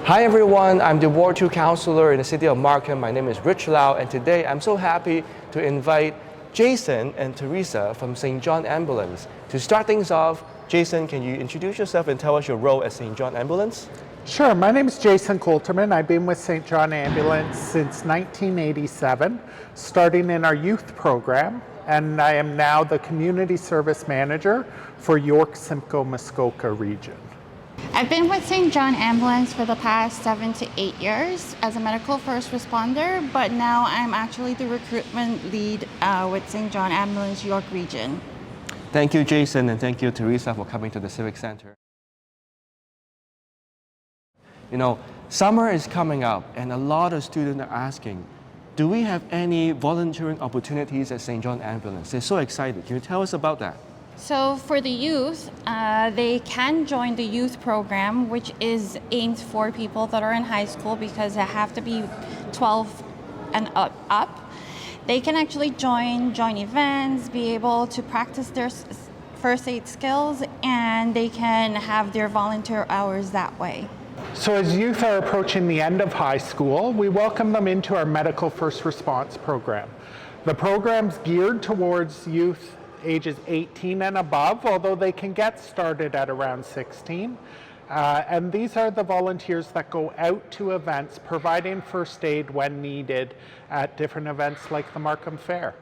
Hi everyone, I'm the Ward 2 Councillor in the city of Markham. My name is Ritch, and today I'm so happy to invite Jason and Teresa from St. John Ambulance. To start things off, Jason, can you introduce yourself and tell us your role at St. John Ambulance? Sure, my name is Jason Colterman. I've been with St. John Ambulance since 1987, starting in our youth program, and I am now the Community Service Manager for York, Simcoe, Muskoka region. I've been with St. John Ambulance for the past 7 to 8 years as a medical first responder, but now I'm actually the recruitment lead with St. John Ambulance York region. Thank you, Jason, and thank you, Teresa, for coming to the Civic Center. You know, summer is coming up, and a lot of students are asking, do we have any volunteering opportunities at St. John Ambulance? They're so excited. Can you tell us about that? So for the youth, they can join the youth program, which is aimed for people that are in high school because they have to be 12 and up. They can actually join events, be able to practice their first aid skills, and they can have their volunteer hours that way. So as youth are approaching the end of high school, we welcome them into our medical first response program. The program's geared towards youth ages 18 and above, although they can get started at around 16. And these are the volunteers that go out to events providing first aid when needed at different events like the Markham Fair.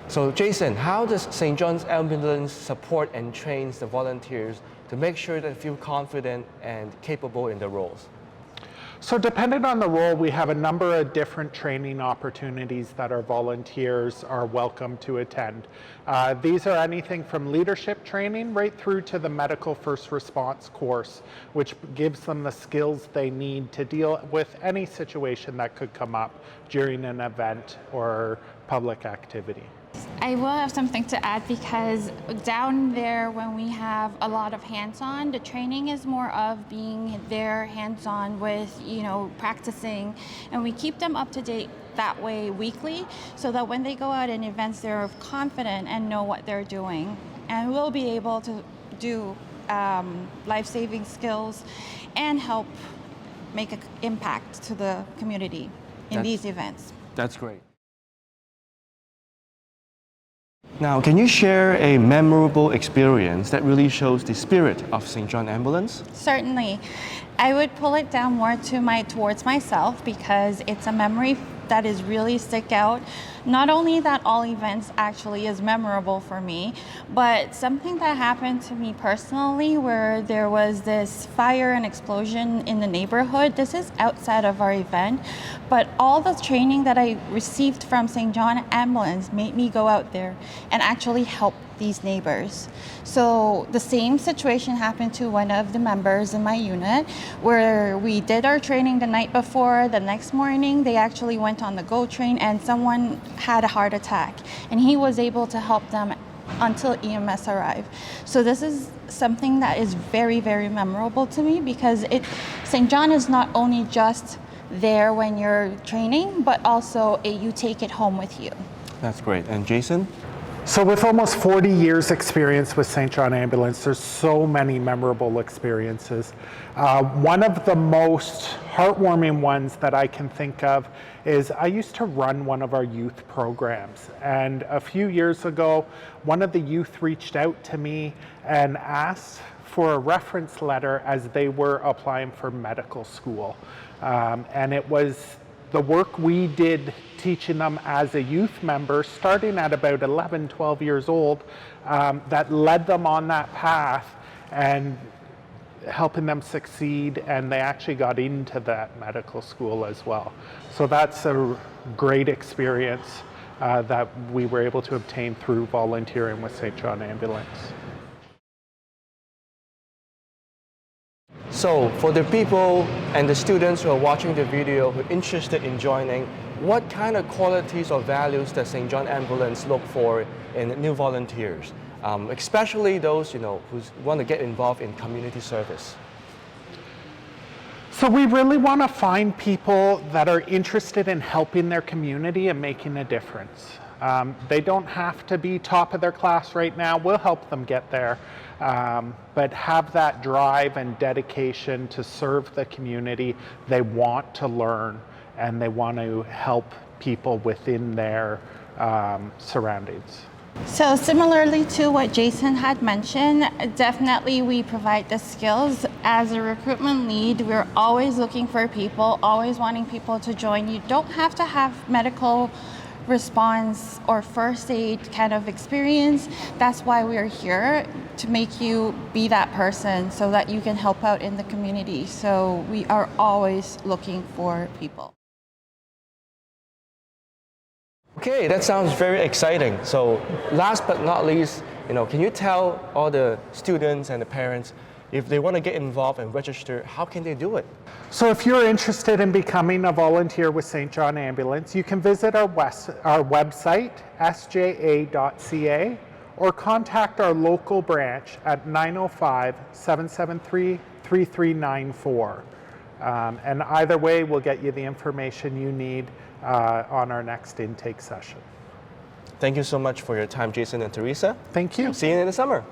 So Jason, how does St. John's Ambulance support and trains the volunteers to make sure that they feel confident and capable in their roles? So depending on the role, we have a number of different training opportunities that our volunteers are welcome to attend. These are anything from leadership training right through to the medical first response course, which gives them the skills they need to deal with any situation that could come up during an event or public activity. I will have something to add because down there when we have a lot of hands-on, the training is more of being there hands-on with, practicing, and we keep them up to date that way weekly so that when they go out in events, they're confident and know what they're doing. And we'll be able to do life-saving skills and help make an impact to the community in these events. That's great. Now, can you share a memorable experience that really shows the spirit of St. John Ambulance? Certainly. I would pull it down more towards myself because it's a memory that is really stick out. Not only that all events actually is memorable for me, but something that happened to me personally where there was this fire and explosion in the neighborhood. This is outside of our event, but all the training that I received from St. John Ambulance made me go out there and actually help these neighbors. So the same situation happened to one of the members in my unit where we did our training the night before. The next morning they actually went on the GO train and someone had a heart attack and he was able to help them until EMS arrived. So this is something that is very, very memorable to me because St. John is not only just there when you're training, but also you take it home with you. That's great. And Jason? So with almost 40 years experience with St. John Ambulance, there's so many memorable experiences. One of the most heartwarming ones that I can think of is I used to run one of our youth programs. And a few years ago, one of the youth reached out to me and asked for a reference letter as they were applying for medical school. And it was the work we did teaching them as a youth member, starting at about 11, 12 years old, that led them on that path and helping them succeed, and they actually got into that medical school as well. So that's a great experience that we were able to obtain through volunteering with St. John Ambulance. So, for the people and the students who are watching the video who are interested in joining, what kind of qualities or values does St. John Ambulance look for in new volunteers, especially those who want to get involved in community service? So we really want to find people that are interested in helping their community and making a difference. They don't have to be top of their class right now. We'll help them get there. But have that drive and dedication to serve the community. They want to learn and they want to help people within their surroundings. So similarly to what Jason had mentioned, definitely we provide the skills. As a recruitment lead, we're always looking for people, always wanting people to join. You don't have to have medical response or first aid kind of experience. That's why we're here, to make you be that person so that you can help out in the community. So we are always looking for people. Okay, that sounds very exciting. So last but not least, can you tell all the students and the parents, if they want to get involved and register, how can they do it? So if you're interested in becoming a volunteer with St. John Ambulance, you can visit our website, sja.ca, or contact our local branch at 905-773-3394. And either way, we'll get you the information you need on our next intake session. Thank you so much for your time, Jason and Teresa. Thank you. See you in the summer.